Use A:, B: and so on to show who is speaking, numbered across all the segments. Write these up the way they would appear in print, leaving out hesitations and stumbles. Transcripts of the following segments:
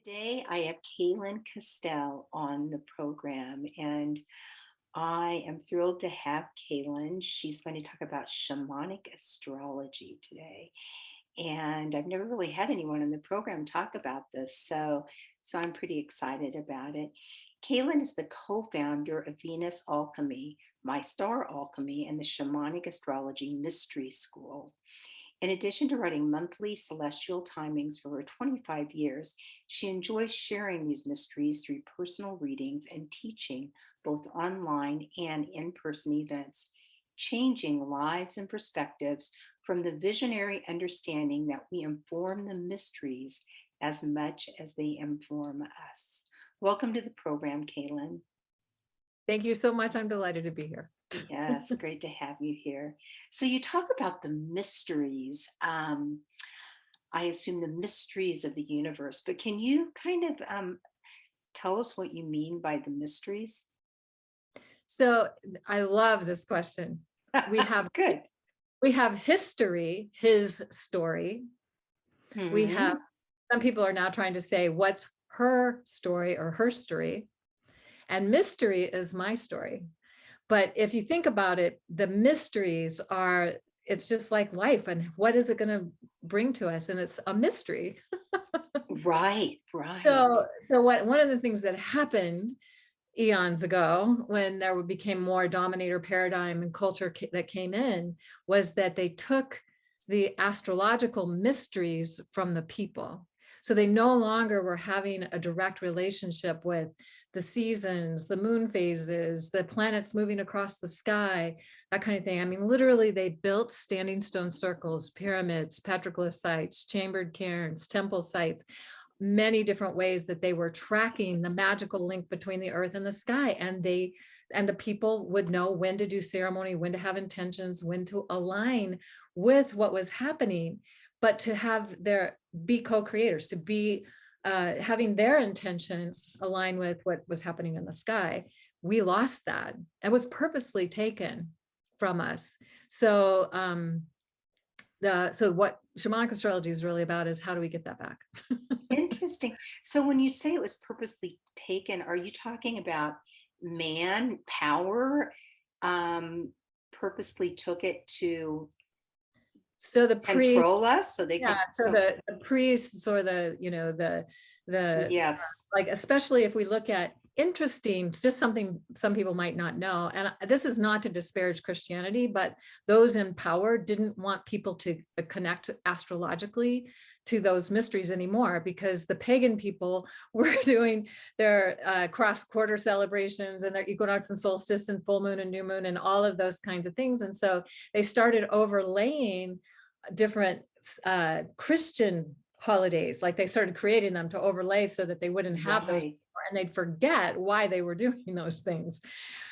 A: Today, I have Cayelin Castell on the program, and I am thrilled to have Cayelin. She's going to talk about shamanic astrology today. And I've never really had anyone on the program talk about this, so I'm pretty excited about it. Cayelin is the co-founder of Venus Alchemy, My Star Alchemy, and the Shamanic Astrology Mystery School. In addition to writing monthly celestial timings for her 25 years, she enjoys sharing these mysteries through personal readings and teaching both online and in-person events, changing lives and perspectives from the visionary understanding that we inform the mysteries as much as they inform us. Welcome to the program, Cayelin.
B: Thank you so much. I'm delighted to be here.
A: Yes, great to have you here. So you talk about the mysteries. I assume the mysteries of the universe, but can you kind of tell us what you mean by the mysteries?
B: So I love this question. We have
A: Good.
B: we have history, his story. We have some people are now trying to say what's her story or her story, and mystery is my story. But if you think about it, the mysteries are, it's just like life, and what is it going to bring to us? And it's a mystery.
A: Right, right.
B: So one of the things that happened eons ago when there became more dominator paradigm and culture that came in was that they took the astrological mysteries from the people. So they no longer were having a direct relationship with the seasons, the moon phases, the planets moving across the sky, that kind of thing. I mean, literally they built standing stone circles, pyramids, petroglyph sites, chambered cairns, temple sites, many different ways that they were tracking the magical link between the earth and the sky. And the people would know when to do ceremony, when to have intentions, when to align with what was happening, but to have be co-creators, to be having their intention align with what was happening in the sky. We lost that. It was purposely taken from us. So what shamanic astrology is really about is how do we get that back?
A: Interesting. So when you say it was purposely taken, are you talking about man power purposely took it to
B: So the
A: control us so they could
B: the priests or
A: yes,
B: like, especially if we look at interesting, just something some people might not know, and this is not to disparage Christianity, but those in power didn't want people to connect astrologically to those mysteries anymore, because the pagan people were doing their cross quarter celebrations and their equinox and solstice and full moon and new moon and all of those kinds of things. And so they started overlaying different Christian holidays, like they started creating them to overlay so that they wouldn't have those, and they'd forget why they were doing those things.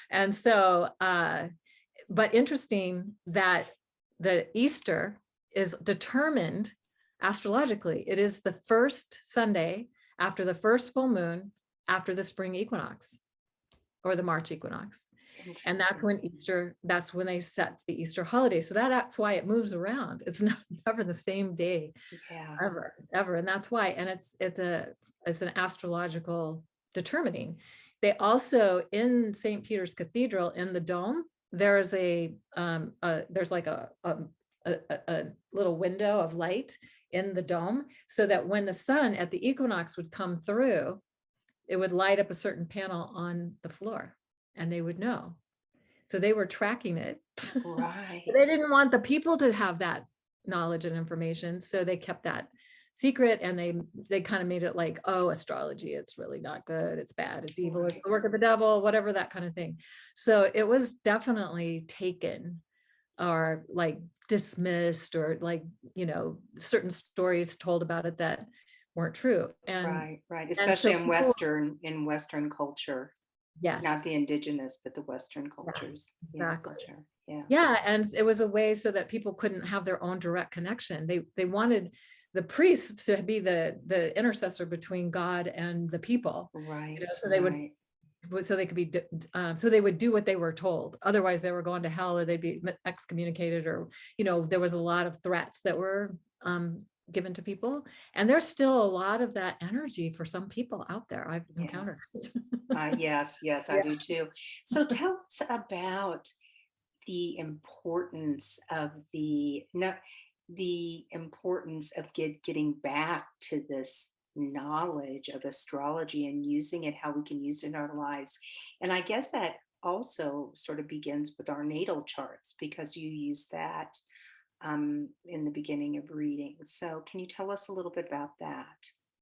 B: And so, but interesting that the Easter is determined astrologically. It is the first Sunday after the first full moon after the spring equinox or the March equinox. And that's when that's when they set the Easter holiday. So that's why it moves around. It's never the same day, ever. And that's why, and it's an astrological determining. They also, in St. Peter's Cathedral, in the dome, there's there's like a little window of light in the dome, so that when the sun at the equinox would come through, it would light up a certain panel on the floor, and they would know. So they were tracking it.
A: Right.
B: They didn't want the people to have that knowledge and information, so they kept that secret, and they kind of made it like, oh, astrology, it's really not good, it's bad, it's evil, it's the work of the devil, whatever, that kind of thing. So it was definitely taken or like dismissed, or like, certain stories told about it that weren't true. And
A: right, especially in Western culture.
B: Yes,
A: not the indigenous, but the Western cultures.
B: Exactly.
A: Yeah.
B: And it was a way so that people couldn't have their own direct connection. They wanted the priests to be the intercessor between God and the people,
A: right?
B: So they could be so they would do what they were told. Otherwise they were going to hell, or they'd be excommunicated, or there was a lot of threats that were given to people. And there's still a lot of that energy for some people out there. I've
A: Yeah.
B: encountered it.
A: Yes, I
B: Yeah.
A: do too. So tell us about the importance of the no, the importance of getting back to this knowledge of astrology and using it how we can use it in our lives. And I guess that also sort of begins with our natal charts because you use that in the beginning of reading. So can you tell us a little bit about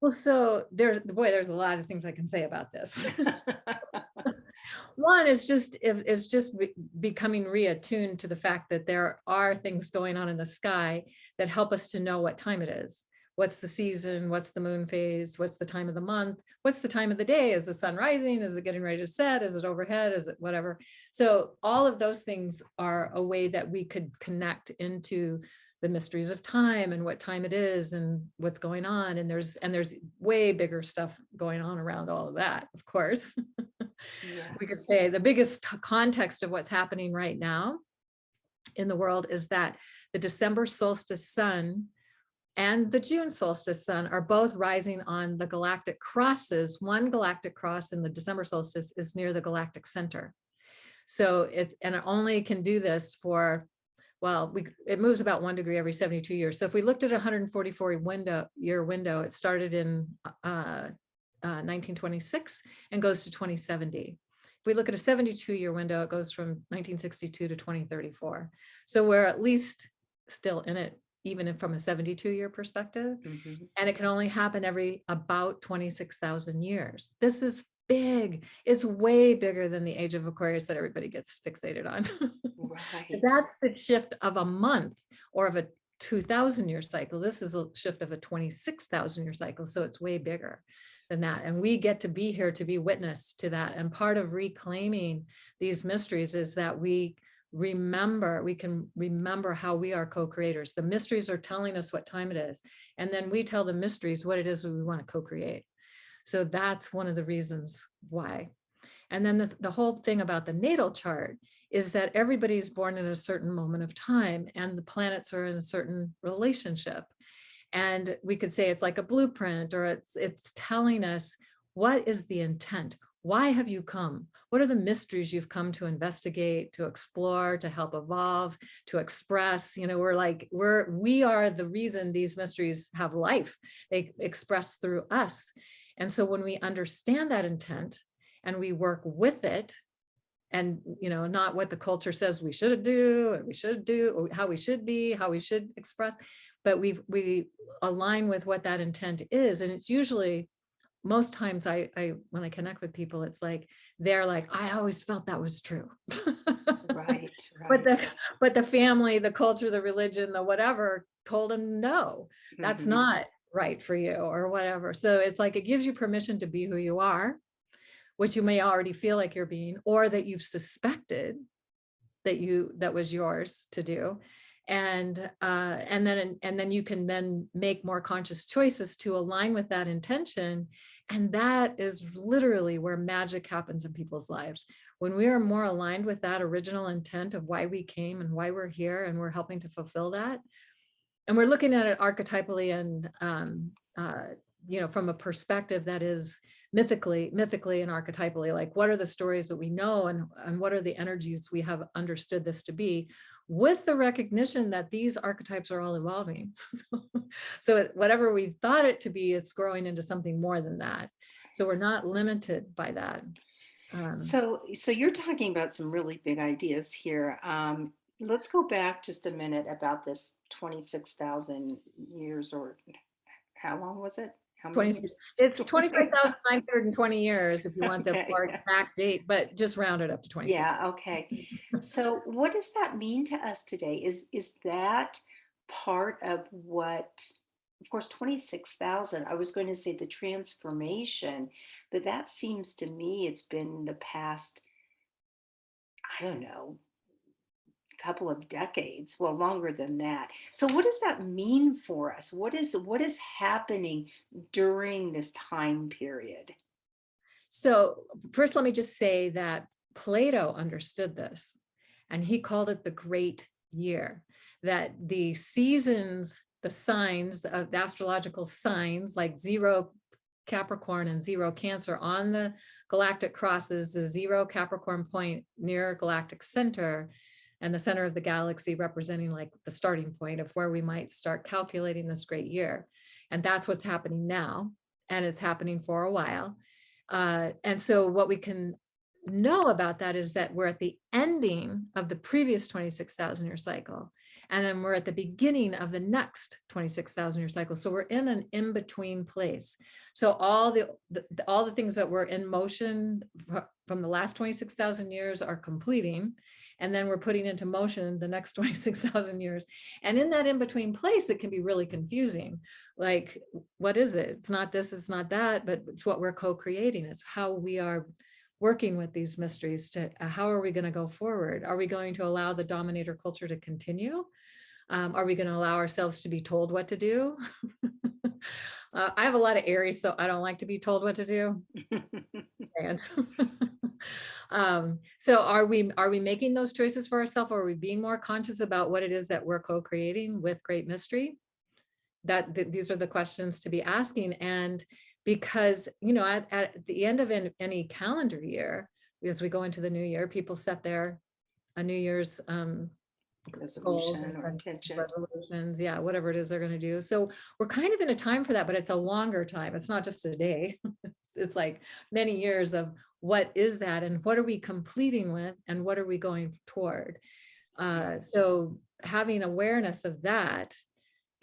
B: Well, so there's a lot of things I can say about this.
A: that?
B: One is just becoming reattuned to the fact that there are things going on in the sky that help us to know what time it is. What's the season? What's the moon phase? What's the time of the month? What's the time of the day? Is the sun rising? Is it getting ready to set? Is it overhead? Is it whatever? So all of those things are a way that we could connect into the mysteries of time and what time it is and what's going on. And there's way bigger stuff going on around all of that, of course. We could
A: Yes.
B: say the biggest context of what's happening right now in the world is that the December solstice sun and the June solstice sun are both rising on the galactic crosses. One galactic cross in the December solstice is near the galactic center. So it only can do this for, well, it moves about 1 degree every 72 years. So if we looked at a 144-year window, it started in 1926 and goes to 2070. If we look at a 72-year window, it goes from 1962 to 2034. So we're at least still in it, even from a 72-year perspective.
A: Mm-hmm.
B: And it can only happen every about 26,000 years. This is big. It's way bigger than the age of Aquarius that everybody gets fixated on.
A: Right.
B: That's the shift of a month or of a 2,000-year cycle. This is a shift of a 26,000-year cycle. So it's way bigger than that. And we get to be here to be witness to that. And part of reclaiming these mysteries is that we can remember how we are co-creators. The mysteries are telling us what time it is. And then we tell the mysteries what it is we want to co-create. So that's one of the reasons why. And then the whole thing about the natal chart is that everybody's born in a certain moment of time and the planets are in a certain relationship. And we could say it's like a blueprint, or it's telling us what is the intent. Why have you come? What are the mysteries you've come to investigate, to explore, to help evolve, to express? You know, we are the reason these mysteries have life. They express through us. And so when we understand that intent and we work with it, and not what the culture says we should do, or how we should be, how we should express, but we align with what that intent is. And it's usually, most times I when I connect with people, it's like they're like, I always felt that was true.
A: Right.
B: but
A: Right.
B: the family, the culture, the religion, the whatever told them no, that's
A: Mm-hmm.
B: not right for you or whatever. So it's like it gives you permission to be who you are, which you may already feel like you're being, or that you've suspected that was yours to do. And then you can then make more conscious choices to align with that intention. And that is literally where magic happens in people's lives. When we are more aligned with that original intent of why we came and why we're here, and we're helping to fulfill that. And we're looking at it archetypally and from a perspective that is mythically and archetypally, like what are the stories that we know, and what are the energies we have understood this to be, with the recognition that these archetypes are all evolving. So whatever we thought it to be, it's growing into something more than that. So we're not limited by that.
A: So you're talking about some really big ideas here. Let's go back just a minute about this 26,000 years, or how long was it? How many
B: 26,
A: years?
B: it's 25,920 years if you want the
A: Okay.
B: more exact date, but just round it up to 26.
A: Yeah, okay. So what does that mean to us today? Is that part of what, of course, 26,000, I was going to say the transformation, but that seems to me it's been the past, I don't know, couple of decades, well, longer than that. So what does that mean for us? What is happening during this time period?
B: So first, let me just say that Plato understood this, and he called it the great year, that the seasons the signs of the astrological signs, like 0 Capricorn and 0 Cancer on the galactic crosses, the 0 Capricorn point near galactic center, and the center of the galaxy representing like the starting point of where we might start calculating this great year. And that's what's happening now. And it's happening for a while. And so what we can know about that is that we're at the ending of the previous 26,000 year cycle. And then we're at the beginning of the next 26,000 year cycle. So we're in an in-between place. So all the things that were in motion from the last 26,000 years are completing. And then we're putting into motion the next 26,000 years. And in that in-between place, it can be really confusing. Like, what is it? It's not this, it's not that, but it's what we're co-creating. It's how we are working with these mysteries to how are we going to go forward? Are we going to allow the dominator culture to continue? Are we going to allow ourselves to be told what to do? I have a lot of Aries, so I don't like to be told what to do. So are we making those choices for ourselves, or are we being more conscious about what it is that we're co-creating with great mystery? These are the questions to be asking. And because, you know, at the end of any calendar year, as we go into the new year, people set their a New Year's
A: resolution or intention,
B: resolutions, yeah, whatever it is they're going to do. So we're kind of in a time for that, but it's a longer time. It's not just a day. It's like many years of what is that, and what are we completing with, and what are we going toward. So having awareness of that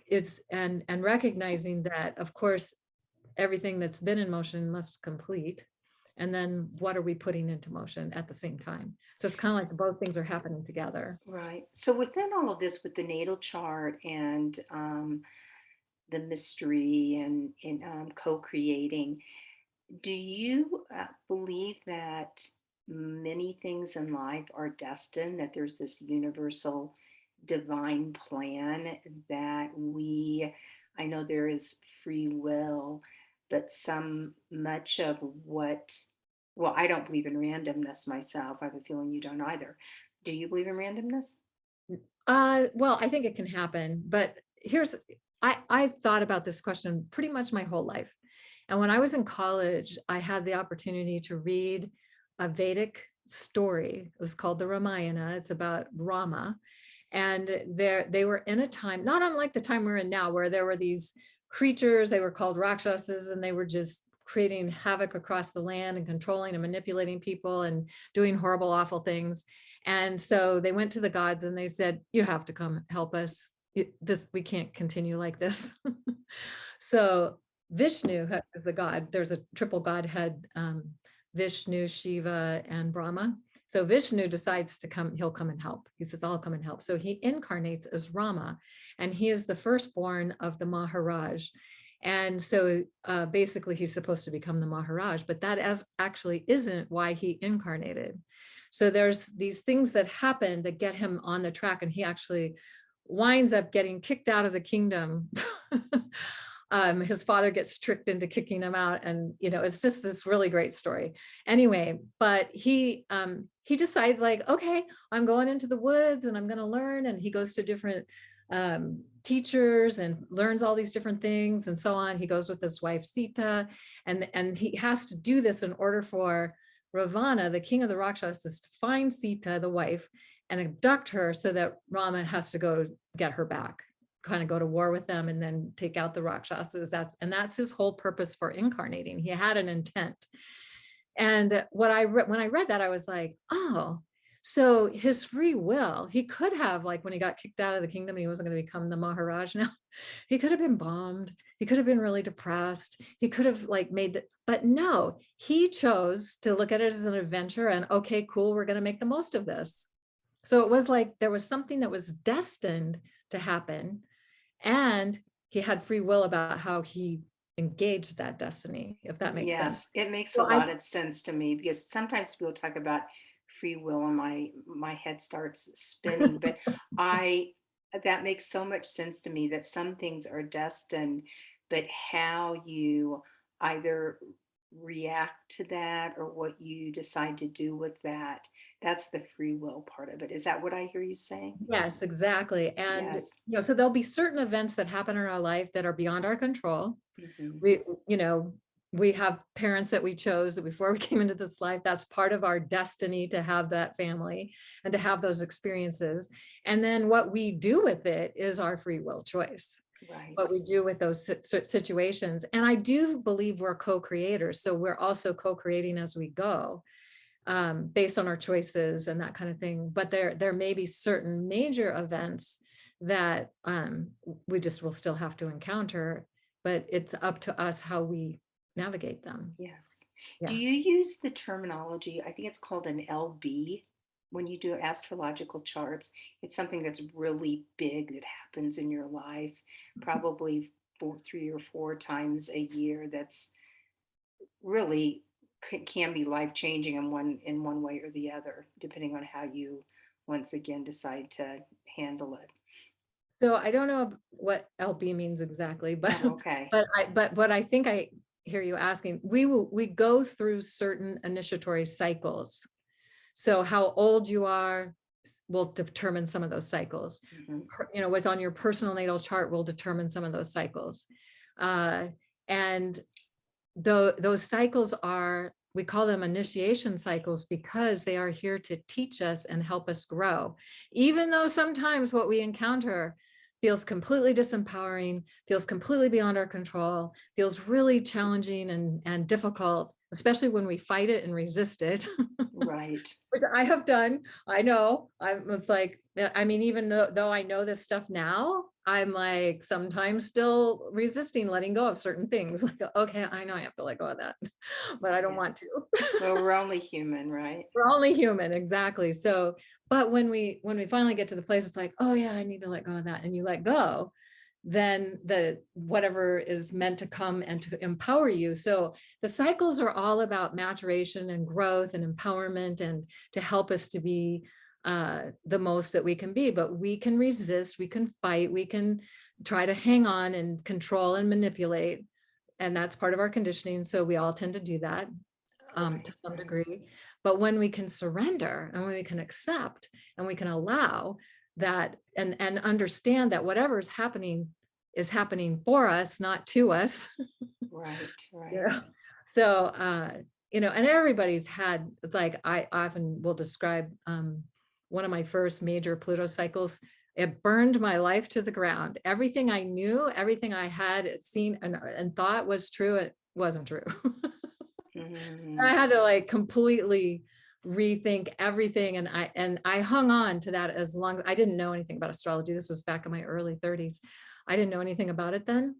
B: is and recognizing that, of course, everything that's been in motion must complete. And then what are we putting into motion at the same time? So it's kind of like both things are happening together.
A: right? So within all of this, with the natal chart and the mystery and co-creating, do you believe that many things in life are destined, that there's this universal divine plan that I know there is free will, but much of well, I don't believe in randomness myself. I have a feeling you don't either. Do you believe in randomness?
B: Well, I think it can happen, but I thought about this question pretty much my whole life. And when I was in college, I had the opportunity to read a Vedic story. It was called the Ramayana. It's about Rama. And they were in a time, not unlike the time we're in now, where there were these creatures, they were called Rakshasas, and they were just creating havoc across the land and controlling and manipulating people and doing horrible, awful things. And so they went to the gods and they said, you have to come help us. We can't continue like this. So Vishnu is the god. There's a triple godhead, Vishnu, Shiva, and Brahma. So Vishnu decides to come, he'll come and help. He says, I'll come and help. So he incarnates as Rama, and he is the firstborn of the Maharaj. And so basically he's supposed to become the Maharaj, but that actually isn't why he incarnated. So there's these things that happen that get him on the track, and he actually winds up getting kicked out of the kingdom. His father gets tricked into kicking him out, and it's just this really great story. Anyway, but he decides, like, okay, I'm going into the woods and I'm going to learn, and he goes to different teachers and learns all these different things and so on. He goes with his wife Sita, and he has to do this in order for Ravana, the king of the Rakshasas, to find Sita, the wife, and abduct her so that Rama has to go get her back, kind of go to war with them and then take out the Rakshasas. That's his whole purpose for incarnating. He had an intent. And when I read that, I was like, oh, so his free will, he could have, like, when he got kicked out of the kingdom and he wasn't going to become the Maharaj now, he could have been bombed. He could have been really depressed. He could have, like, but no, he chose to look at it as an adventure and, okay, cool, we're going to make the most of this. So it was like there was something that was destined to happen, and he had free will about how he engaged that destiny, if that makes sense.
A: Yes, it makes
B: So
A: a lot of sense to me, because sometimes people talk about free will and my head starts spinning, but that makes so much sense to me, that some things are destined, but how you either react to that or what you decide to do with that, that's the free will part of it. Is that what I hear you saying?
B: Yes, exactly. And,
A: Yes.
B: so there'll be certain events that happen in our life that are beyond our control.
A: Hmm.
B: We, we have parents that we chose that before we came into this life. That's part of our destiny to have that family and to have those experiences. And then what we do with it is our free will choice.
A: Right.
B: What we do with those situations. And I do believe we're co-creators. So we're also co-creating as we go, based on our choices and that kind of thing. But there may be certain major events that we just will still have to encounter, but it's up to us how we navigate them.
A: Yes. Do
B: Yeah.
A: you use the terminology? I think it's called an LB when you do astrological charts. It's something that's really big that happens in your life, probably 3 or 4 times a year. That's really can be life changing in one way or the other, depending on how you once again decide to handle it.
B: So I don't know what LB means exactly, but
A: Oh, okay.
B: but what I think I hear you asking, we go through certain initiatory cycles. So how old you are will determine some of those cycles.
A: Hmm.
B: What's on your personal natal chart will determine some of those cycles. Uh, and those cycles are, we call them initiation cycles because they are here to teach us and help us grow. Even though sometimes what we encounter feels completely disempowering, feels completely beyond our control, feels really challenging and difficult, especially when we fight it and resist it.
A: Right.
B: Which I have done. I know. It's like, I mean, even though I know this stuff now, I'm like sometimes still resisting letting go of certain things. Like, okay, I know I have to let go of that, but I don't
A: Yes.
B: want to.
A: Well, we're only human, right?
B: We're only human, exactly. So, but when we finally get to the place, it's like, oh yeah, I need to let go of that, and you let go, then the whatever is meant to come and to empower you. So the cycles are all about maturation and growth and empowerment and to help us to be the most that we can be. But we can resist, we can fight, we can try to hang on and control and manipulate. And that's part of our conditioning. So we all tend to do that
A: Right.
B: to some
A: Right.
B: degree. But when we can surrender and when we can accept and we can allow that and understand that whatever is happening for us, not to us.
A: Right. Right.
B: Yeah. So and everybody's had, it's like I often will describe one of my first major Pluto cycles. It burned my life to the ground. Everything I knew, everything I had seen and thought was true, it wasn't true. I
A: Hmm.
B: had to like completely rethink everything. And I hung on to that as long as I didn't know anything about astrology. This was back in my early 30s. I didn't know anything about it then.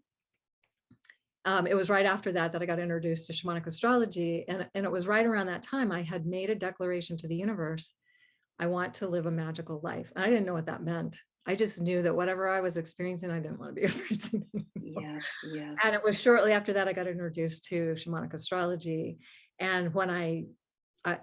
B: It was right after that I got introduced to shamanic astrology. And it was right around that time I had made a declaration to the universe. I want to live a magical life. And I didn't know what that meant. I just knew that whatever I was experiencing, I didn't want to be experiencing anymore.
A: Yes.
B: And it
A: Yes.
B: was shortly after that I got introduced to shamanic astrology. And when I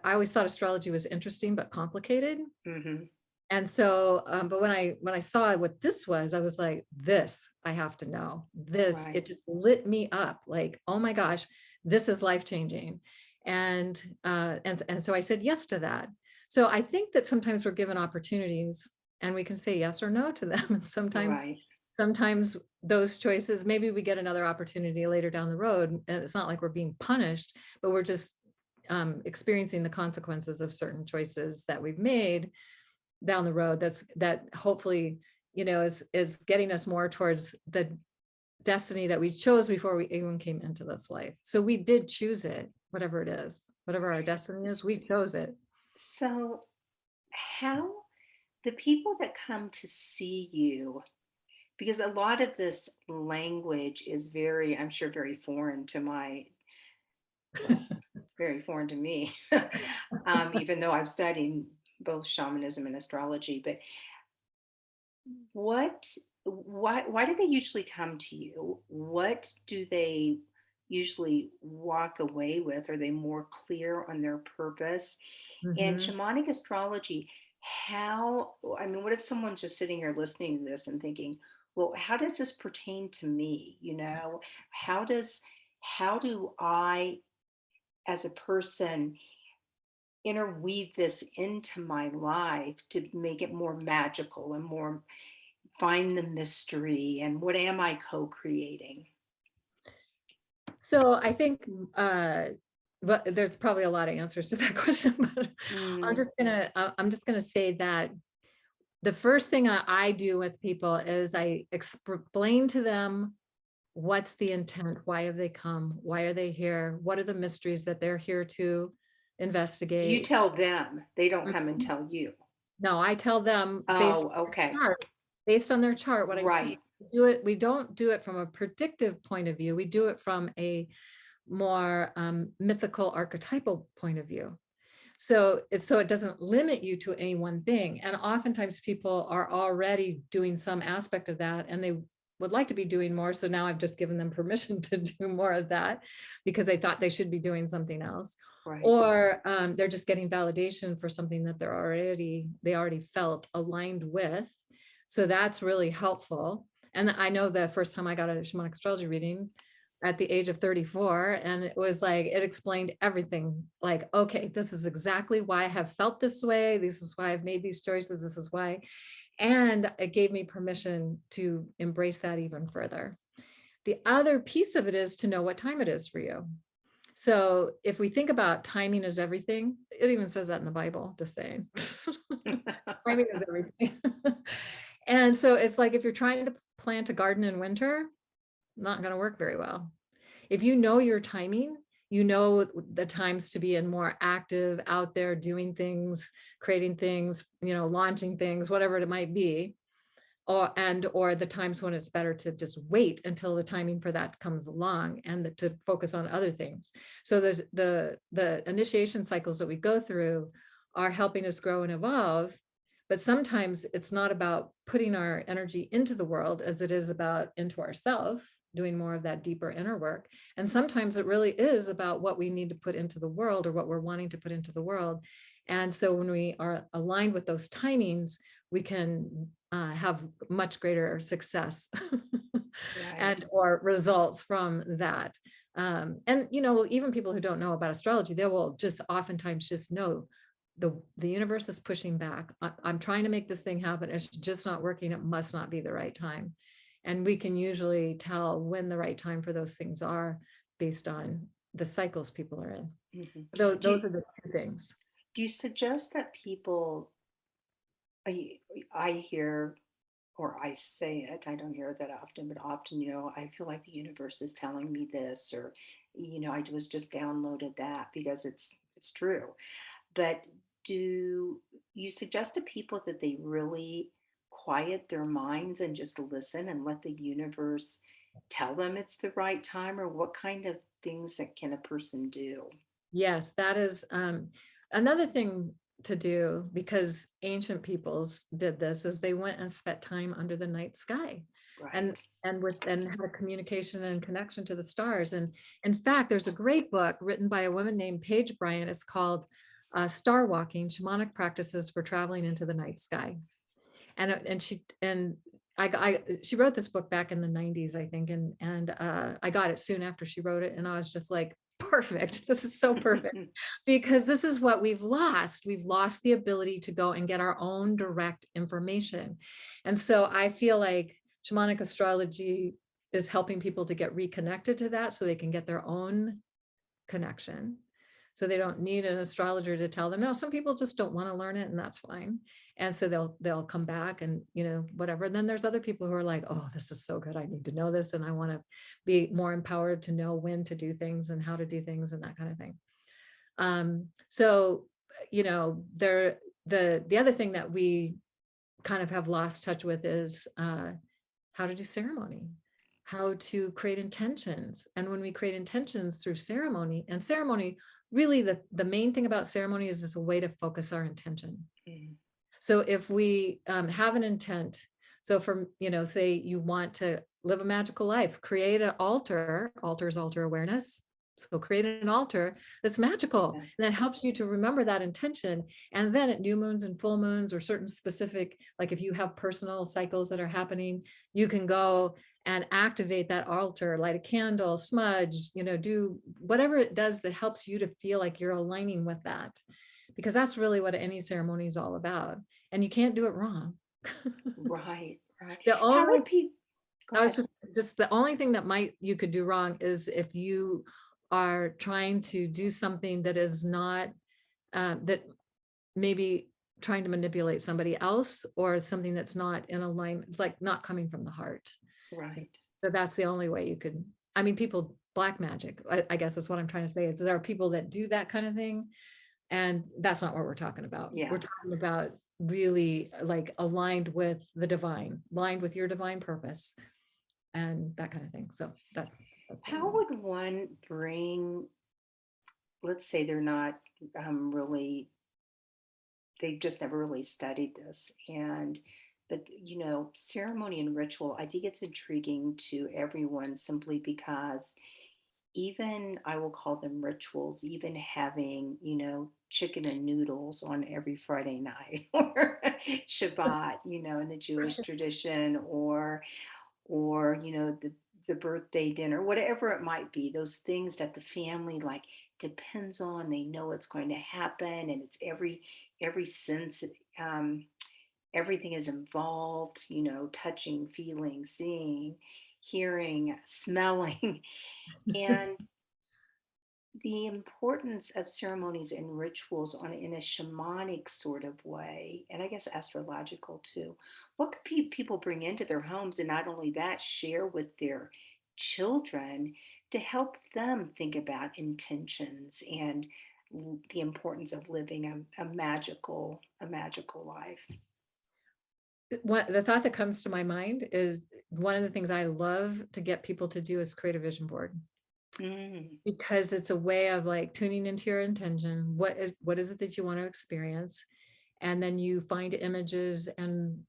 B: always thought astrology was interesting but complicated.
A: Hmm.
B: And so, but when I saw what this was, I was like, this I have to know. This,
A: Right.
B: it just lit me up. Like, oh my gosh, this is life changing. And so I said yes to that. So I think that sometimes we're given opportunities and we can say yes or no to them. And
A: Right.
B: sometimes those choices, maybe we get another opportunity later down the road. And it's not like we're being punished, but we're just experiencing the consequences of certain choices that we've made down the road. That hopefully, is getting us more towards the destiny that we chose before we even came into this life. So we did choose it, whatever it is, whatever our destiny is, we chose it.
A: So, how the people that come to see you, because a lot of this language is very, I'm sure, very foreign to well, it's very foreign to me, even though I've studied both shamanism and astrology. But what, why do they usually come to you? What do they usually walk away with? Are they more clear on their purpose? And
B: Mhm.
A: shamanic astrology, how, I mean, what if someone's just sitting here listening to this and thinking, well, how does this pertain to me? How do I as a person, interweave this into my life to make it more magical and more find the mystery, and what am I co-creating?
B: So I think, but there's probably a lot of answers to that question, but
A: Mm,
B: I'm just gonna say that the first thing I do with people is I explain to them what's the intent, why have they come, why are they here, what are the mysteries that they're here to
A: you
B: investigate.
A: tell them, they don't come and tell you.
B: No, I tell them
A: Oh, okay.
B: based on their chart, what I see.
A: Right.
B: We don't do it from a predictive point of view. We do it from a more mythical archetypal point of view. So it doesn't limit you to any one thing. And oftentimes people are already doing some aspect of that and they would like to be doing more. So now I've just given them permission to do more of that because they thought they should be doing something else.
A: Right.
B: Or they're just getting validation for something that they already felt aligned with. So that's really helpful. And I know the first time I got a shamanic astrology reading at the age of 34, and it was like it explained everything. Like, okay, this is exactly why I have felt this way, this is why I've made these choices, this is why. And it gave me permission to embrace that even further. The other piece of it is to know what time it is for you. So if we think about timing is everything, it even says that in the Bible, just saying. Timing is everything. And so it's like if you're trying to plant a garden in winter, not going to work very well. If you know your timing, you know the times to be in more active, out there doing things, creating things, launching things, whatever it might be, or the times when it's better to just wait until the timing for that comes along and to focus on other things. So the initiation cycles that we go through are helping us grow and evolve. But sometimes it's not about putting our energy into the world as it is about into ourselves, doing more of that deeper inner work. And sometimes it really is about what we need to put into the world or what we're wanting to put into the world. And so when we are aligned with those timings, we can have much greater success
A: Right.
B: and or results from that. And even people who don't know about astrology, they will just oftentimes just know the universe is pushing back. I'm trying to make this thing happen. It's just not working. It must not be the right time. And we can usually tell when the right time for those things are based on the cycles people are in.
A: Mhm. Do
B: Those
A: you,
B: are the two things.
A: do you suggest that people, I, I hear, or I say it, I don't hear it that often, but often, I feel like the universe is telling me this, or, I was just downloaded that because it's true. But do you suggest to people that they really quiet their minds and just listen and let the universe tell them it's the right time, or what kind of things that can a person do?
B: Yes, that is another thing to do, because ancient peoples did this, is they went and spent time under the night sky and
A: Right.
B: and had a communication and connection to the stars. And in fact, there's a great book written by a woman named Paige Bryant. It's called Star Walking: Shamanic Practices for Traveling into the Night Sky. She wrote this book back in the 90s, I think, and I got it soon after she wrote it, and I was just like, perfect. This is so perfect, because this is what we've lost. We've lost the ability to go and get our own direct information. And so I feel like shamanic astrology is helping people to get reconnected to that so they can get their own connection. So they don't need an astrologer to tell them. No, some people just don't want to learn it, and that's fine. And so they'll come back and whatever. And then there's other people who are like, oh, this is so good, I need to know this, and I want to be more empowered to know when to do things and how to do things and that kind of thing. So the other thing that we kind of have lost touch with is how to do ceremony, how to create intentions. And when we create intentions through ceremony, and ceremony, really the main thing about ceremony is it's a way to focus our intention.
A: Mhm.
B: So if we have an intent, so from, say you want to live a magical life, create an altar. Altars altar awareness. So create an altar that's magical,
A: Yeah.
B: and that helps you to remember that intention. And then at new moons and full moons, or certain specific, like if you have personal cycles that are happening, you can go and activate that altar, light a candle, smudge, do whatever it does that helps you to feel like you're aligning with that, because that's really what any ceremony is all about. And you can't do it wrong.
A: Right, right.
B: The
A: How
B: only
A: would people go
B: I was
A: ahead?
B: just the only thing that you could do wrong is if you are trying to do something that is not that maybe trying to manipulate somebody else, or something that's not in alignment. It's like not coming from the heart.
A: Right.
B: So that's the only way you could. I mean, people black magic, I guess is what I'm trying to say. Is there are people that do that kind of thing, and that's not what we're talking about. We're
A: Yeah.
B: talking about really like aligned with the divine, aligned with your divine purpose, and that kind of thing. So that's
A: How would one bring, let's say they're not really, they've just never really studied this. And, but, ceremony and ritual, I think it's intriguing to everyone simply because even I will call them rituals, even having, chicken and noodles on every Friday night or Shabbat, in the Jewish tradition, or the birthday dinner, whatever it might be, those things that the family like depends on. They know it's going to happen, and it's every sense, um, everything is involved, touching, feeling, seeing, hearing, smelling. And the importance of ceremonies and rituals in a shamanic sort of way, and I guess astrological too. What could people bring into their homes, and not only that, share with their children to help them think about intentions and the importance of living a magical life.
B: what the thought that comes to my mind is one of the things I love to get people to do is create a vision board,
A: Mm,
B: because it's a way of like tuning into your intention. What is it that you want to experience? And then you find images and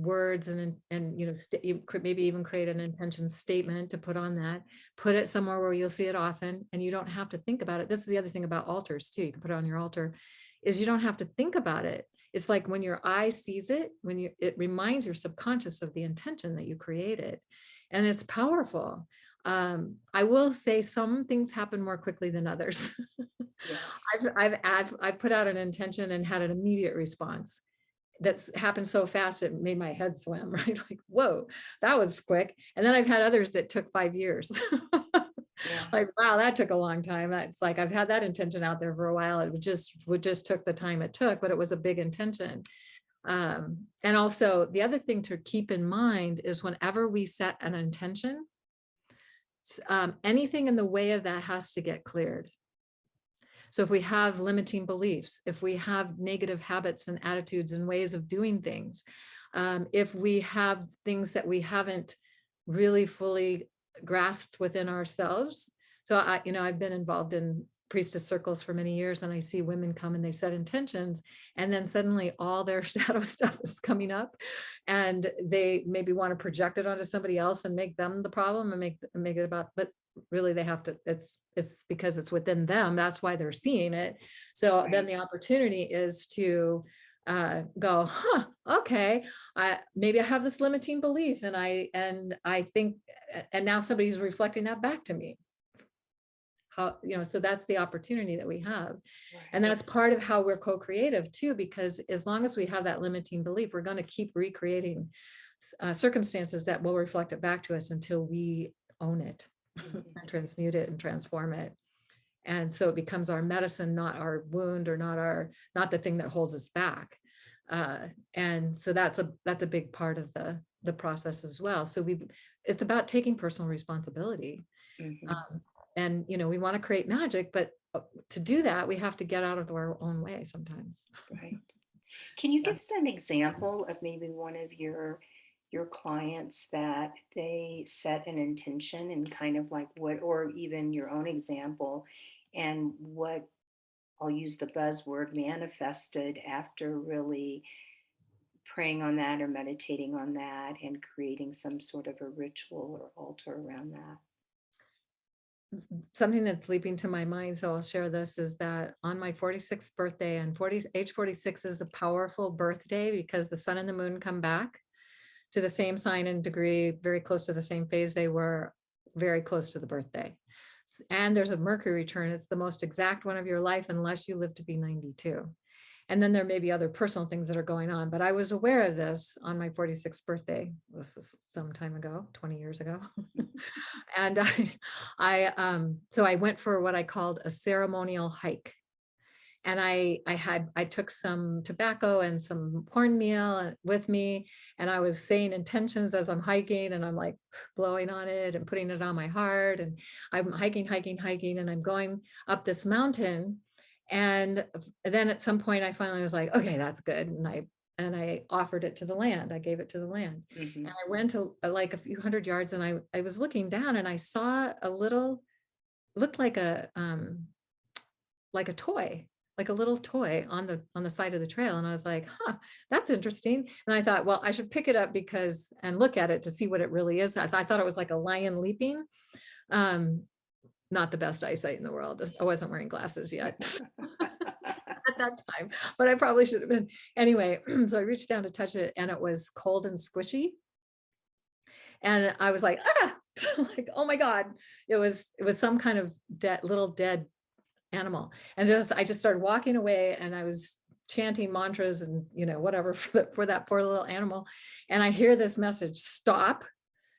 B: words, and you could maybe even create an intention statement to put on that. Put it somewhere where you'll see it often, and you don't have to think about it. This is the other thing about altars too. You can put it on your altar, is you don't have to think about it. It's like when your eye sees it, it reminds your subconscious of the intention that you created, and it's powerful. I will say some things happen more quickly than others.
A: yes.
B: I've put out an intention and had an immediate response that's happened so fast it made my head swim, right? Like, whoa, that was quick. And then I've had others that took 5 years.
A: Yeah.
B: Like, wow, that took a long time. That's like I've had that intention out there for a while. It would just took the time it took, but it was a big intention. And also the other thing to keep in mind is whenever we set an intention, anything in the way of that has to get cleared. So if we have limiting beliefs, if we have negative habits and attitudes and ways of doing things, if we have things that we haven't really fully grasped within ourselves. So I've been involved in priestess circles for many years, and I see women come and they set intentions, and then suddenly all their shadow stuff is coming up, and they maybe want to project it onto somebody else and make them the problem and make it about, but really they have to, it's because it's within them. That's why they're seeing it. So then
A: Right.
B: the opportunity is to go, okay, maybe I have this limiting belief, and I think, and now somebody's reflecting that back to me. So that's the opportunity that we have. And
A: Right.
B: that's part of how we're co-creative too, because as long as we have that limiting belief, we're going to keep recreating circumstances that will reflect it back to us until we own it
A: Mhm.
B: and transmute it and transform it. And so it becomes our medicine, not our wound, or not the thing that holds us back. And so that's a big part of the process as well. So it's about taking personal responsibility.
A: Mhm.
B: Um, and we want to create magic, but to do that, we have to get out of our own way sometimes.
A: Right. Can you
B: Yeah.
A: give us an example of maybe one of your clients that they set an intention, and kind of like what, or even your own example, and what, I'll use the buzzword, manifested after really praying on that or meditating on that and creating some sort of a ritual or altar around that?
B: Something that's leaping to my mind, so I'll share this, is that on my 46th birthday, and age 46 is a powerful birthday because the sun and the moon come back. to the same sign and degree, very close to the same phase they were, very close to the birthday. And there's a Mercury return. It's the most exact one of your life unless you live to be 92. And then there may be other personal things that are going on, but I was aware of this on my 46th birthday. This is some time ago, 20 years ago. And so I went for what I called a ceremonial hike. And I took some tobacco and some cornmeal with me, and I was saying intentions as I'm hiking, and I'm like blowing on it and putting it on my heart. And I'm hiking, and I'm going up this mountain. And then at some point I finally was like, okay, that's good. And I offered it to the land. I gave it to the land.
A: Mhm.
B: And I went to like a few hundred yards, and I was looking down, and I saw a little, looked like a toy, like a little toy on the side of the trail. And I was like, huh, that's interesting. And I thought, well, I should pick it up and look at it to see what it really is. I thought it was like a lion leaping. Um, Not the best eyesight in the world. I wasn't wearing glasses yet at that time, but I probably should have been. Anyway, so I reached down to touch it, and it was cold and squishy. And I was like, like, oh my God. It was some kind of little dead animal. And I just started walking away, and I was chanting mantras and, whatever for that poor little animal. And I hear this message, stop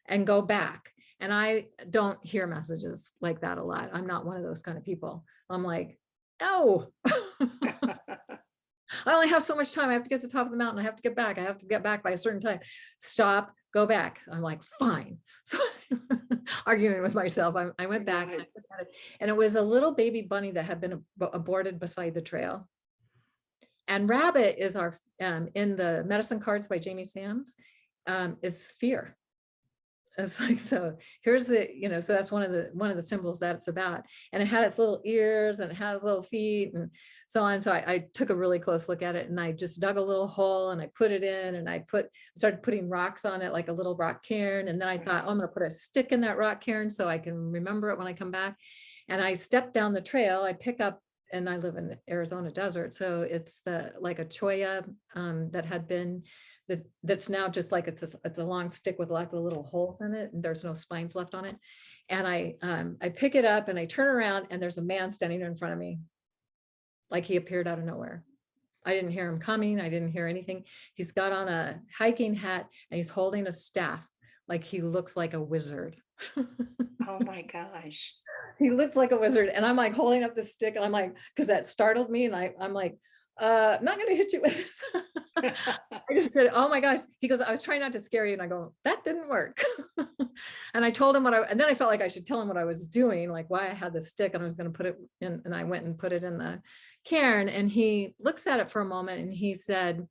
B: and go back. And I don't hear messages like that a lot. I'm not one of those kind of people. I'm like, no, I only have so much time. I have to get to the top of the mountain. I have to get back. I have to get back by a certain time. Stop, go back. I'm like, fine. So arguing with myself, I went back and I looked at it, and it was a little baby bunny that had been aborted beside the trail. And rabbit is our, in the medicine cards by Jamie Sams, is fear. It's like, so here's the, so that's one of the symbols that it's about. And it had its little ears, and it has little feet and so on. So I took a really close look at it, and I just dug a little hole, and I put it in, and I started putting rocks on it, like a little rock cairn. And then I thought, oh, I'm going to put a stick in that rock cairn so I can remember it when I come back. And I stepped down the trail. I pick up, and I live in the Arizona desert. So it's like a cholla that had been, that's now just like it's a long stick with lots of little holes in it, and there's no spines left on it. And I pick it up, and I turn around, and there's a man standing in front of me, like he appeared out of nowhere. I didn't hear him coming. I didn't hear anything. He's got on a hiking hat, and he's holding a staff, like he looks like a wizard.
A: Oh my gosh.
B: He looks like a wizard. And I'm like holding up the stick, and I'm like, because that startled me, and I'm like, I'm not going to hit you with this. I just said, oh my gosh. He goes, I was trying not to scare you. And I go, that didn't work. And I told him and then I felt like I should tell him what I was doing, like why I had the stick, and I was going to put it in, and I went and put it in the cairn. And he looks at it for a moment, and he said,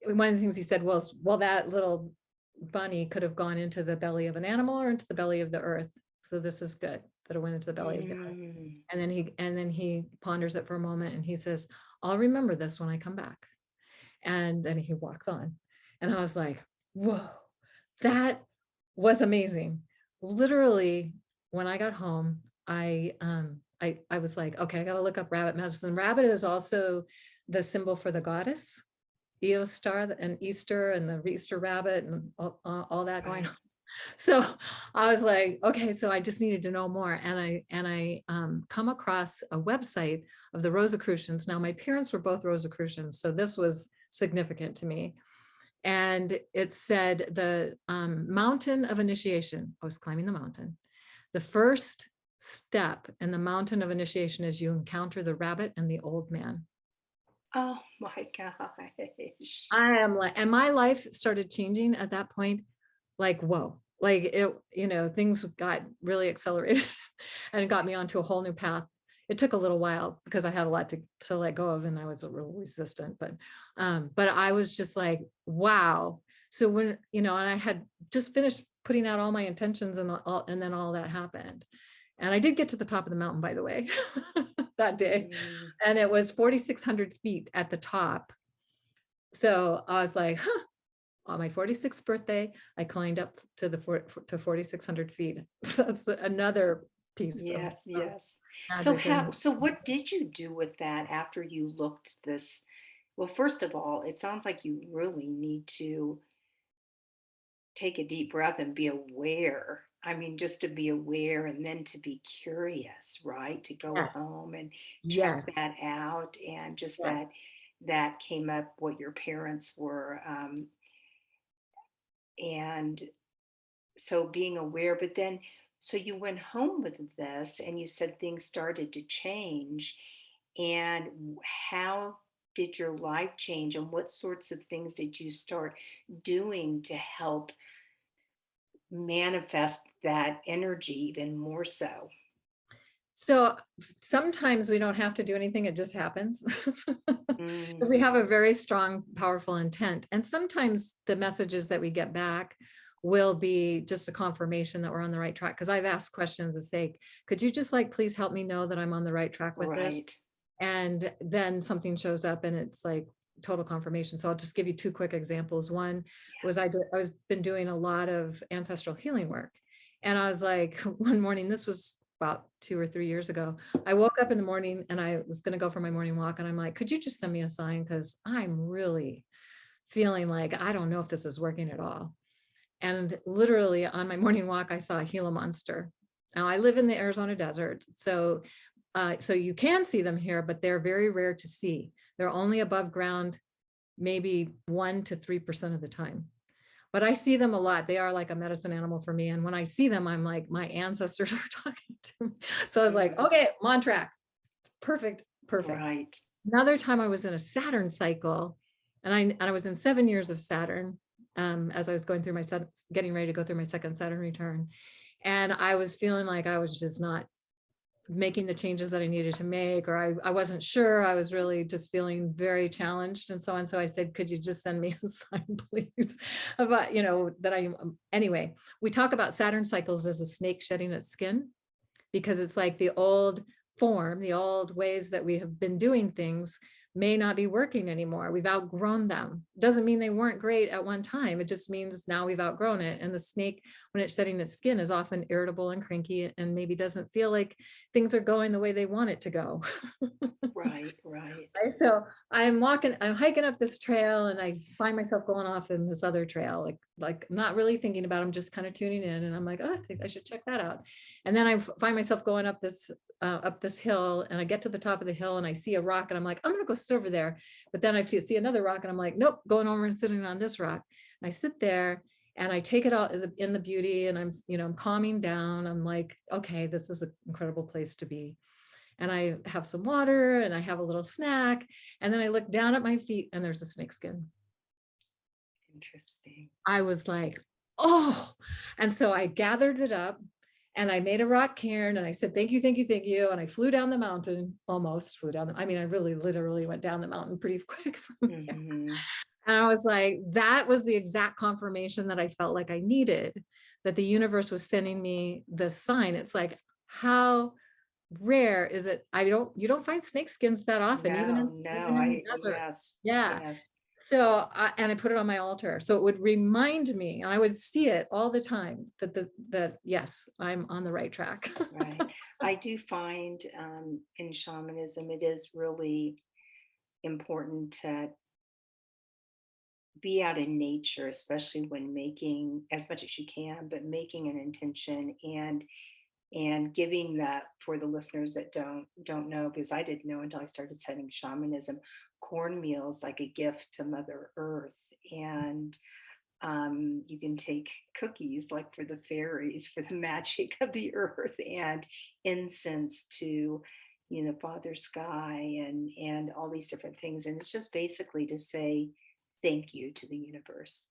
B: one of the things he said was, well, that little bunny could have gone into the belly of an animal or into the belly of the earth. So this is good that it went into the belly of the earth. And then he ponders it for a moment, and he says, I'll remember this when I come back. And then he walks on. And I was like, whoa, that was amazing. Literally, when I got home, I was like, okay, I got to look up rabbit medicine. Rabbit is also the symbol for the goddess, Eos star, and Easter, and the Easter rabbit, and all that going on. So I was like, okay, so I just needed to know more. And I come across a website of the Rosicrucians. Now, my parents were both Rosicrucians, so this was significant to me. And it said the mountain of initiation. I was climbing the mountain. The first step in the mountain of initiation is you encounter the rabbit and the old man.
A: Oh my gosh.
B: I am like, and my life started changing at that point. Like, whoa, like it, things got really accelerated and it got me onto a whole new path. It took a little while because I had a lot to let go of, and I was a little resistant, but I was just like, wow. So when, and I had just finished putting out all my intentions, and then all that happened. And I did get to the top of the mountain, by the way, that day. And it was 4,600 feet at the top. So I was like, huh. On my 46th birthday, I climbed up to 4,600 feet. So it's another piece.
A: Yes, yes.
B: Magic.
A: So what did you do with that after you looked this? Well, first of all, it sounds like you really need to take a deep breath and be aware. I mean, just to be aware and then to be curious, right? To go
B: Yes,
A: home and check
B: yes,
A: that out, and just
B: yes.
A: that came up what your parents were, and so being aware. But then, so you went home with this, and you said things started to change. And how did your life change, and what sorts of things did you start doing to help manifest that energy even more so?
B: So sometimes we don't have to do anything, it just happens. If
A: Mm,
B: we have a very strong, powerful intent. And sometimes the messages that we get back will be just a confirmation that we're on the right track. Because I've asked questions to say, could you just like please help me know that I'm on the right track with this?
A: right.
B: And then something shows up and it's like total confirmation. So I'll just give you two quick examples. One was I was been doing a lot of ancestral healing work. And I was like, one morning, this was about 2 or 3 years ago, I woke up in the morning and I was going to go for my morning walk. And I'm like, could you just send me a sign? Because I'm really feeling like I don't know if this is working at all. And literally on my morning walk, I saw a Gila monster. Now I live in the Arizona desert. So you can see them here, but they're very rare to see. They're only above ground, maybe 1 to 3% of the time. But I see them a lot. They are like a medicine animal for me. And when I see them, I'm like, my ancestors are talking to me. So I was like,
A: Mm,
B: okay, I'm on track. Perfect, perfect.
A: right.
B: Another time I was in a Saturn cycle, and I was in 7 years of Saturn, as I was going through getting ready to go through my second Saturn return. And I was feeling like I was just not making the changes that I needed to make, or I wasn't sure. I was really just feeling very challenged and so on. So I said, could you just send me a sign, please? About, that anyway, we talk about Saturn cycles as a snake shedding its skin, because it's like the old form, the old ways that we have been doing things may not be working anymore. We've outgrown them. Doesn't mean they weren't great at one time. It just means now we've outgrown it. And the snake, when it's shedding its skin, is often irritable and cranky and maybe doesn't feel like things are going the way they want it to go.
A: Right, right.
B: Right? So I'm hiking up this trail and I find myself going off in this other trail, like not really thinking about it. I'm just kind of tuning in and I'm like, oh, I think I should check that out. And then I find myself going up this hill, and I get to the top of the hill and I see a rock and I'm like, I'm going to go sit over there. But then see another rock and I'm like, nope, going over and sitting on this rock. And I sit there and I take it all in the beauty, and I'm calming down. I'm like, okay, this is an incredible place to be. And I have some water and I have a little snack. And then I look down at my feet and there's a snake skin.
A: Interesting.
B: I was like, oh. And so I gathered it up and I made a rock cairn and I said, thank you, thank you, thank you. And I flew down the mountain, almost flew down. I mean, I really literally went down the mountain pretty quick from there.
A: Hmm.
B: And I was like, that was the exact confirmation that I felt like I needed, that the universe was sending me the sign. It's like, how rare is it? You don't find snake skins that often, even
A: No,
B: in
A: no,
B: even in the
A: I,
B: desert.
A: yes,
B: Yeah.
A: yes,
B: So and I put it on my altar. So it would remind me, and I would see it all the time, that yes, I'm on the right track.
A: right. I do find, in shamanism, it is really important to be out in nature, especially when making as much as you can, but making an intention, and giving that, for the listeners that don't know, because I didn't know until I started studying shamanism, cornmeal's like a gift to Mother Earth. And you can take cookies like for the fairies, for the magic of the earth, and incense to, Father Sky, and all these different things. And it's just basically to say thank you to the universe.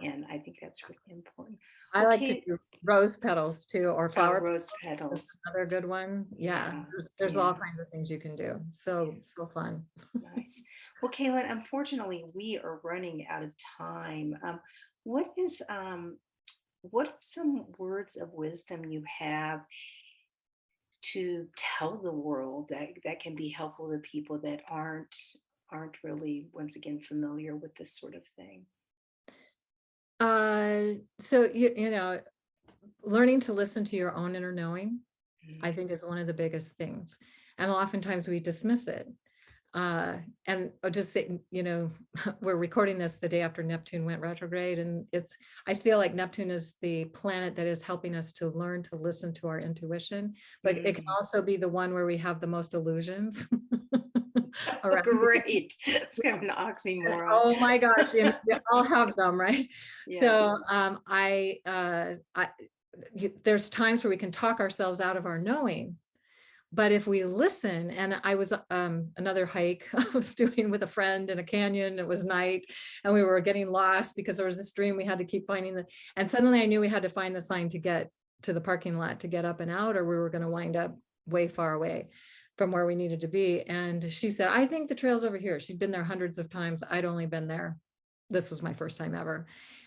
A: And I think that's really important.
B: I like to
A: Okay.
B: do rose petals too, or
A: Oh,
B: flower
A: rose
B: petals. That's
A: petals.
B: another good one. Yeah,
A: Yeah,
B: there's all
A: yeah.
B: kinds of things you can do. So fun.
A: Nice. Well, Cayelin, unfortunately, we are running out of time. What is what are some words of wisdom you have to tell the world that can be helpful to people that aren't really, once again, familiar with this sort of thing?
B: So learning to listen to your own inner knowing, I
A: Mm,
B: think, is one of the biggest things. And oftentimes we dismiss it. And I'll just say, we're recording this the day after Neptune went retrograde, and I feel like Neptune is the planet that is helping us to learn to listen to our intuition, but it can
A: Mm.
B: also be the one where we have the most illusions
A: Oh,
B: around.
A: great. It's kind of an oxymoron.
B: Oh my gosh, we all have them, right?
A: Yes.
B: So there's times where we can talk ourselves out of our knowing. But if we listen, and I was another hike I was doing with a friend in a canyon, it was night, and we were getting lost because there was this stream we had to keep finding and suddenly I knew we had to find the sign to get to the parking lot to get up and out, or we were going to wind up way far away from where we needed to be. And she said, I think the trail's over here. She'd been there hundreds of times. I'd only been there. This was my first time ever.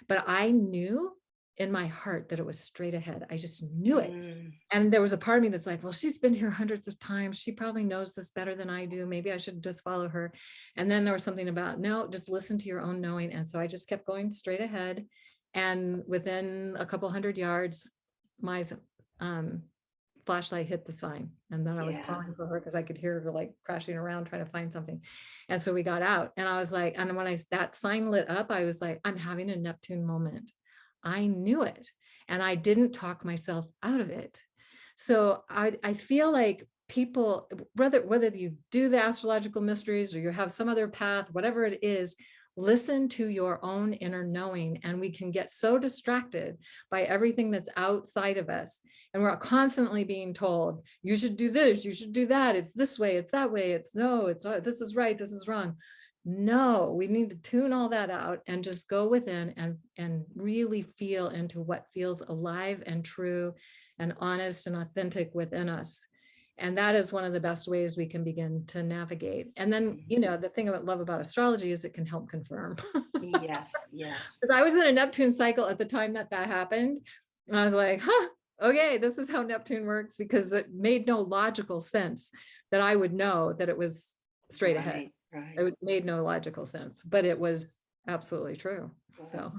B: But I knew in my heart that it was straight ahead. I just knew it.
A: Mm.
B: And there was a part of me that's like, well, she's been here hundreds of times. She probably knows this better than I do. Maybe I should just follow her. And then there was something about, no, just listen to your own knowing. And so I just kept going straight ahead. And within a couple hundred yards, my flashlight hit the sign. And then I was
A: Yeah.
B: calling for her because I could hear her like crashing around trying to find something. And so we got out, and I was like, and when that sign lit up, I was like, I'm having a Neptune moment. I knew it. And I didn't talk myself out of it. So I feel like people, whether you do the astrological mysteries or you have some other path, whatever it is, listen to your own inner knowing. And we can get so distracted by everything that's outside of us. And we're constantly being told, you should do this, you should do that. It's this way, it's that way. It's no, it's not, this is right, this is wrong. No, we need to tune all that out and just go within and really feel into what feels alive and true and honest and authentic within us. And that is one of the best ways we can begin to navigate. And then, the thing I love about astrology is it can help confirm.
A: Yes. Yes.
B: Because I was in a Neptune cycle at the time that happened. And I was like, okay, this is how Neptune works, because it made no logical sense that I would know that it was straight ahead.
A: Right.
B: It made no logical sense, but it was absolutely true.
A: Right.
B: So,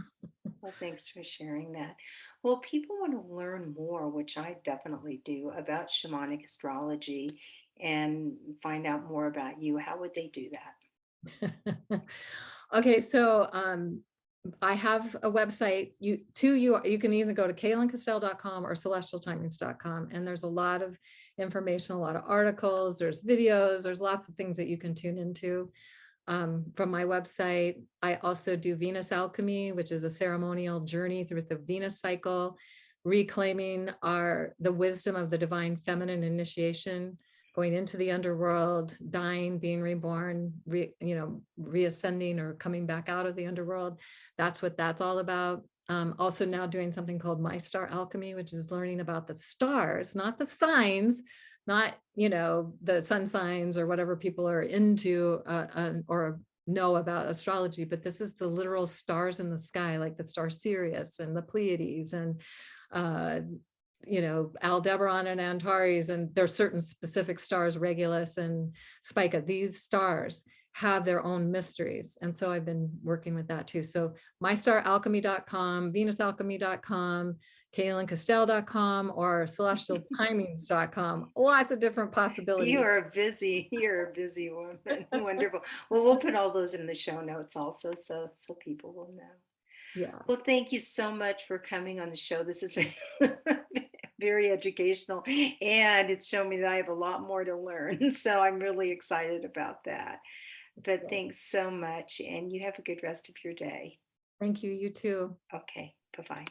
A: Well, thanks for sharing that. Well, people want to learn more, which I definitely do, about shamanic astrology and find out more about you. How would they do that?
B: okay, so I have a website. You can either go to cayelincastell.com or celestialtimings.com, and there's a lot of information, a lot of articles, there's videos, there's lots of things that you can tune into from my website. I also do Venus Alchemy, which is a ceremonial journey through the Venus cycle, reclaiming the wisdom of the divine feminine initiation, going into the underworld, dying, being reborn, reascending or coming back out of the underworld. That's what that's all about. Also now doing something called My Star Alchemy, which is learning about the stars, not the signs, not, the sun signs or whatever people are into or know about astrology, but this is the literal stars in the sky, like the star Sirius and the Pleiades and Aldebaran and Antares, and there's certain specific stars, Regulus and Spica. These stars have their own mysteries. And so I've been working with that too. So mystaralchemy.com, venusalchemy.com, cayelincastell.com, or celestialtimings.com. Lots of different possibilities.
A: You're a busy woman. Wonderful. Well, we'll put all those in the show notes also, so people will know.
B: Yeah.
A: Well, thank you so much for coming on the show. This has been very educational, and it's shown me that I have a lot more to learn. So I'm really excited about that. But thanks so much, and you have a good rest of your day.
B: Thank you. You too.
A: Okay, bye-bye.